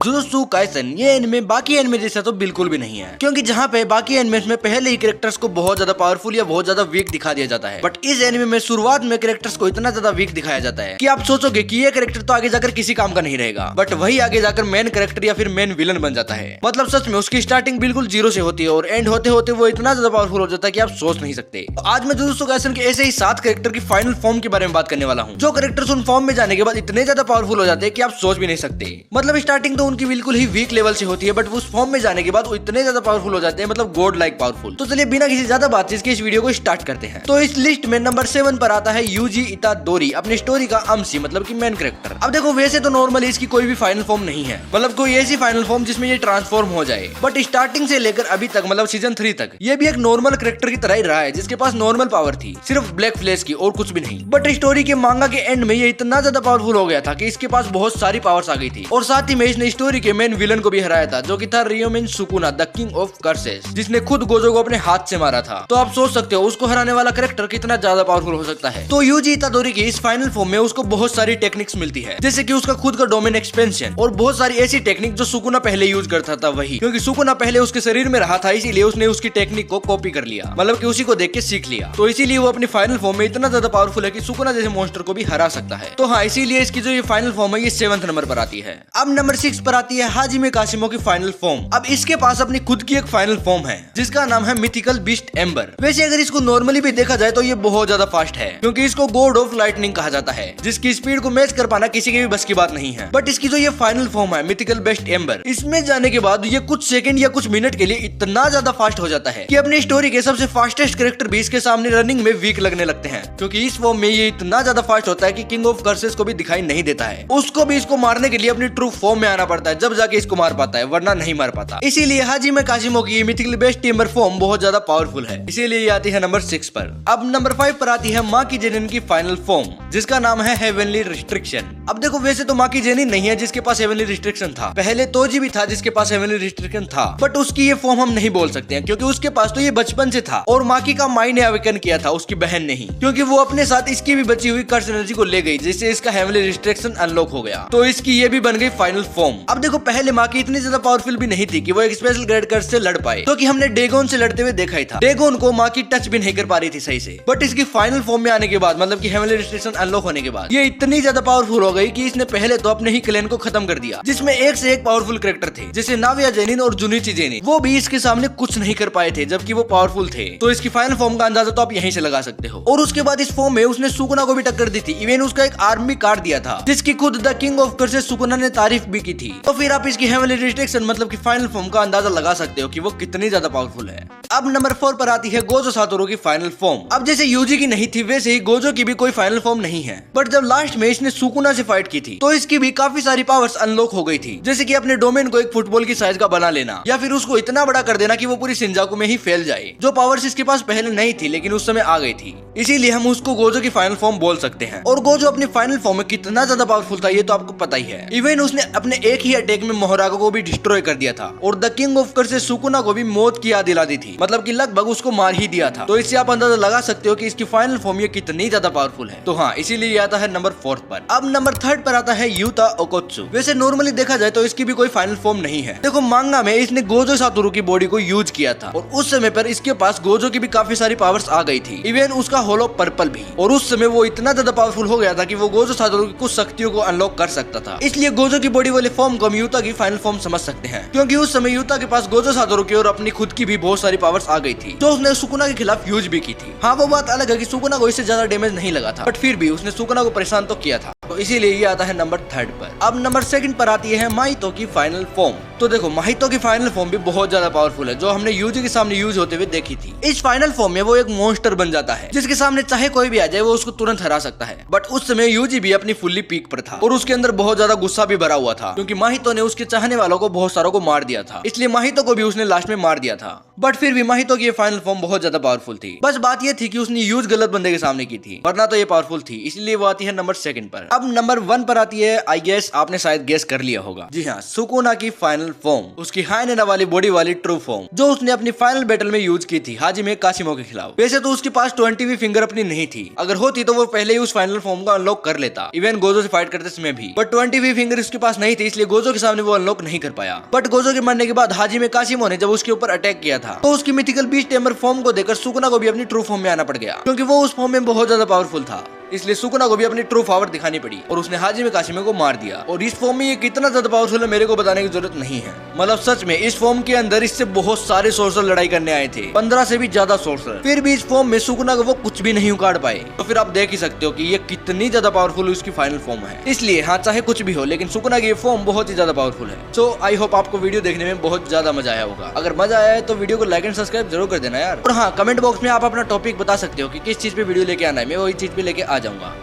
Jujutsu Kaisen ये anime बाकी anime जैसा तो बिल्कुल भी नहीं है, क्योंकि जहाँ पे बाकी एनिमेस में पहले ही कैरेक्टर्स को बहुत ज्यादा पावरफुल या बहुत ज्यादा वीक दिखा दिया जाता है, बट इस एनिमे में शुरुआत में कैरेक्टर्स को इतना ज्यादा वीक दिखाया जाता है कि आप सोचोगे कि ये कैरेक्टर तो आगे जाकर किसी काम का नहीं रहेगा, बट वही आगे जाकर मेन कैरेक्टर या फिर मेन विलन बन जाता है। मतलब सच में उसकी स्टार्टिंग बिल्कुल जीरो से होती है और एंड होते होते वो इतना ज्यादा पावरफुल हो जाता है कि आप सोच नहीं सकते। तो आज मैं जुजुत्सु काइसन के ऐसे ही 7 कैरेक्टर की फाइनल फॉर्म के बारे में बात करने वाला हूँ, जो कैरेक्टर्स उन फॉर्म में जाने के बाद इतने ज्यादा पावरफुल हो जाते हैं कि आप सोच भी नहीं सकते। मतलब स्टार्टिंग तो उनकी बिल्कुल ही वीक लेवल से होती है, बट उस फॉर्म में जाने के बाद वो इतने ज्यादा पावरफुल हो जाते हैं, मतलब गॉड लाइक पावरफुल। तो चलिए बिना किसी ज्यादा बातचीत के इस वीडियो को स्टार्ट करते हैं। तो इस लिस्ट में नंबर 7 पर आता है यूजी इतादोरी, अपनी स्टोरी का अम्सी मतलब कि मेन कैरेक्टर। अब देखो वैसे तो नॉर्मली इसकी कोई भी फाइनल फॉर्म नहीं है, मतलब कोई ऐसी फाइनल फॉर्म जिसमें ये ट्रांसफॉर्म हो जाए, बट स्टार्टिंग से लेकर अभी तक मतलब सीजन 3 तक ये भी एक नॉर्मल कैरेक्टर की तरह ही रहा है, जिसके पास नॉर्मल पावर थी, सिर्फ ब्लैक फ्लैश की और कुछ भी नहीं। बट स्टोरी के मांगा के एंड में ये इतना ज्यादा पावरफुल हो गया था कि इसके पास बहुत सारी पावर्स आ गई थी, और साथ ही में इसने स्टोरी के मेन विलन को भी हराया था, जो कि था Ryomen Sukuna the king of curses, जिसने खुद गोजो को अपने हाथ से मारा था। तो आप सोच सकते हो उसको हराने वाला कैरेक्टर कितना ज्यादा पावरफुल हो सकता है। तो यूजी इतादोरी की इस फाइनल फॉर्म में उसको बहुत सारी टेक्निक्स मिलती है, जैसे कि उसका खुद का डोमेन एक्सपेंशन और बहुत सारी ऐसी टेक्निक जो सुकुना पहले यूज करता था वही, क्योंकि सुकुना पहले उसके शरीर में रहा था, इसीलिए उसने उसकी टेक्निक को कॉपी कर लिया, मतलब कि उसी को देख के सीख लिया। तो इसीलिए वो अपनी फाइनल फॉर्म में इतना ज्यादा पावरफुल है कि सुकुना जैसे मॉन्स्टर को भी हरा सकता है। तो हाँ, इसीलिए इसकी जो ये फाइनल फॉर्म है ये 7th नंबर पर आती है। अब नंबर 6 पर आती है हाजिमे काशिमो की फाइनल फॉर्म। अब इसके पास अपनी खुद की एक फाइनल फॉर्म है जिसका नाम है मिथिकल बीस्ट एम्बर। वैसे अगर इसको नॉर्मली भी देखा जाए तो ये बहुत ज्यादा फास्ट है, क्योंकि इसको गॉड ऑफ लाइटनिंग कहा जाता है, जिसकी स्पीड को मैच कर पाना किसी के भी बस की बात नहीं है। बट इसकी जो ये फाइनल फॉर्म है मिथिकल बेस्ट एम्बर, इसमें जाने के बाद ये कुछ सेकंड या कुछ मिनट के लिए इतना ज्यादा फास्ट हो जाता है कि अपनी स्टोरी के सबसे फास्टेस्ट कैरेक्टर भी इसके सामने रनिंग में वीक लगने लगते हैं, क्योंकि इस फॉर्म में ये इतना ज्यादा फास्ट होता है कि किंग ऑफ कर्सेस को भी दिखाई नहीं देता है। उसको भी इसको मारने के लिए अपनी ट्रू फॉर्म में आना पड़ता है, जब जाके इसको मार पाता है, वरना नहीं मार पाता। इसीलिए हाजिमे काशिमो की मिथिकल बेस्ट एम्बर फॉर्म बहुत ज्यादा पावरफुल है, इसीलिए ये आती है नंबर 6 पर। अब नंबर 5 पर आती है माकी जेनिन की फाइनल फॉर्म, जिसका नाम है हेवनली रिस्ट्रिक्शन। अब देखो वैसे तो माकी जेनिन नहीं है जिसके पास हेवनली रिस्ट्रिक्शन था, पहले तोजी भी था जिसके पास हेवनली रिस्ट्रिक्शन था, बट उसकी ये फॉर्म हम नहीं बोल सकते हैं, क्योंकि उसके पास तो ये बचपन से था, और माकी का माई ने अवेकन किया था, उसकी बहन ने ही, क्योंकि वो अपने साथ इसकी भी बची हुई कर्स एनर्जी को ले गई, जिससे इसका हेवनली रिस्ट्रिक्शन अनलॉक हो गया। तो इसकी ये भी बन गई फाइनल फॉर्म। अब देखो पहले माकी इतनी ज्यादा पावरफुल भी नहीं थी कि वो एक स्पेशल ग्रेड कर्स से लड़ पाए, क्योंकि हमने डेगोन से लड़ते हुए देखा ही था, डेगोन को माकी टच भी नहीं कर पा रही थी सही से। बट इसकी फाइनल फॉर्म में आने के बाद, मतलब कि हेवनली रिस्ट्रिक्शन अनलॉक होने के बाद, ये इतनी ज्यादा पावरफुल हो गई कि इसने पहले तो अपने ही क्लैन को खत्म कर दिया, जिसमें एक से एक पावरफुल कैरेक्टर थे, जैसे नाविया जेनिन और जुनिची जेनिन, वो भी इसके सामने कुछ नहीं कर पाए थे, जबकि वो पावरफुल थे। तो इसकी फाइनल फॉर्म का अंदाजा तो आप यहीं से लगा सकते हो। और उसके बाद इस फॉर्म में उसने सुकुना को भी टक्कर दी थी, इवन उसका एक आर्मी कार्ड दिया था, जिसकी खुद the king of curses Sukuna ने तारीफ भी की थी। तो फिर आप इसकी हेवनली रिस्ट्रिक्शन मतलब की फाइनल फॉर्म का अंदाजा लगा सकते हो कि वो कितनी ज्यादा पावरफुल है। अब नंबर 4 पर आती है गोजो सातोरू की फाइनल फॉर्म। अब जैसे यूजी की नहीं थी, वैसे ही गोजो की भी कोई फाइनल फॉर्म नहीं है, बट जब लास्ट में इसने सुकुना से फाइट की थी तो इसकी भी काफी सारी पावर्स अनलॉक हो गई थी, जैसे कि अपने डोमेन को एक फुटबॉल की साइज का बना लेना, या फिर उसको इतना बड़ा कर देना कि वो पूरी शिनजाकू में ही फैल जाए, जो पावर्स इसके पास पहले नहीं थी लेकिन उस समय आ गई थी। इसीलिए हम उसको गोजो की फाइनल फॉर्म बोल सकते हैं। और गोजो अपनी फाइनल फॉर्म में कितना ज्यादा पावरफुल था ये तो आपको पता ही है। इवन उसने अपने एक ही अटैक में मोहरागो को भी डिस्ट्रॉय कर दिया था, और the king of curses Sukuna को भी मौत की याद दिला दी थी, मतलब कि लगभग उसको मार ही दिया था। तो इससे आप अंदाजा लगा सकते हो कि इसकी फाइनल फॉर्म ये कितनी ज्यादा पावरफुल है। तो हाँ, इसीलिए आता है नंबर 4 पर। अब नंबर 3 पर आता है युता ओकोत्सु। वैसे नॉर्मली देखा जाए तो इसकी भी कोई फाइनल फॉर्म नहीं है। देखो मांगा में इसने गोजो सातोरू की बॉडी को यूज किया था, और उस समय पर इसके पास गोजो की भी काफी सारी पावर्स आ गई थी, इवन उसका होलो पर्पल भी। और उस समय वो इतना ज्यादा पावरफुल हो गया था कि वो गोजो सातोरू की कुछ शक्तियों को अनलॉक कर सकता था। इसलिए गोजो की बॉडी वाले फॉर्म को हम युता की फाइनल फॉर्म समझ सकते हैं, क्योंकि उस समय युता के पास गोजो सातोरू की और अपनी खुद की भी बहुत सारी पावर्स आ गई थी, जो उसने सुकुना के खिलाफ यूज भी की थी। हाँ, वो बात अलग है कि सुकुना को इससे ज्यादा डैमेज नहीं लगा था, बट फिर भी उसने सुकुना को परेशान तो किया था। तो इसीलिए ये आता है नंबर 3 पर। अब नंबर 2 पर आती है माहितो की फाइनल फॉर्म। तो देखो माहितो की फाइनल फॉर्म भी बहुत ज्यादा पावरफुल है, जो हमने यूजी के सामने यूज होते हुए देखी थी। इस फाइनल फॉर्म में वो एक मॉन्स्टर बन जाता है, जिसके सामने चाहे कोई भी आ जाए वो उसको तुरंत हरा सकता है। बट उस समय यूजी भी अपनी फुल्ली पीक पर था, और उसके अंदर बहुत ज्यादा गुस्सा भी भरा हुआ था, क्योंकि माहितो ने उसके चाहने वालों को बहुत सारों को मार दिया था, इसलिए माहितो को भी उसने लास्ट में मार दिया था। बट फिर भी माहितो की फाइनल फॉर्म बहुत ज्यादा पावरफुल थी। बस बात ये थी कि उसने यूज गलत बंदे के सामने की थी, वरना तो ये पावरफुल थी, इसलिए वो आती है नंबर 2 पर। अब नंबर 1 पर आती है, आई गेस आपने शायद गेस कर लिया होगा, जी हाँ, सुकुना की फाइनल फाइनल फॉर्म, उसकी हाइनेना वाली बॉडी वाली ट्रू फॉर्म, जो उसने अपनी फाइनल बैटल में यूज की थी हाजिमे कासिमो के खिलाफ। वैसे तो उसके पास 20वीं फिंगर अपनी नहीं थी, अगर होती तो वो पहले ही उस फाइनल फॉर्म को अनलॉक कर लेता, इवन गोजो से फाइट करते समय भी। बट 20वीं फिंगर उसके पास नहीं थी, इसलिए गोजो के सामने वो अनलॉक नहीं कर पाया। बट गोजो के मरने के बाद हाजिमे कासिमो ने जब उसके ऊपर अटैक किया था, तो उसकी मिथिकल बीस्ट टेम्बर फॉर्म को देखकर सुकुना को भी अपनी ट्रू फॉर्म में आना पड़ गया, क्योंकि वो उस फॉर्म में बहुत ज्यादा पावरफुल था। इसलिए सुकुना को भी अपनी ट्रू पावर दिखानी पड़ी और उसने हाजिमे कासिमे को मार दिया। और इस फॉर्म में ये कितना ज्यादा पावरफुल है मेरे को बताने की जरूरत नहीं है। मतलब सच में इस फॉर्म के अंदर इससे बहुत सारे सोर्सर लड़ाई करने आए थे, 15 से भी ज्यादा सोर्सर, फिर भी इस फॉर्म में सुकुना को वो कुछ भी नहीं उखाड़ पाए। तो फिर आप देख ही सकते हो कि ये कितनी ज्यादा पावरफुल उसकी फाइनल फॉर्म है। इसलिए हाँ, चाहे कुछ भी हो, लेकिन सुकुना की ये फॉर्म बहुत ही ज्यादा पावरफुल है। सो आई होप आपको वीडियो देखने में बहुत ज्यादा मजा आया होगा। अगर मजा आया है तो वीडियो को लाइक एंड सब्सक्राइब जरूर कर देना यार। और हाँ, कमेंट बॉक्स में आप अपना टॉपिक बता सकते हो कि किस चीज पे वीडियो लेके आना है, मैं वही चीज पे लेके आ जाऊंगा।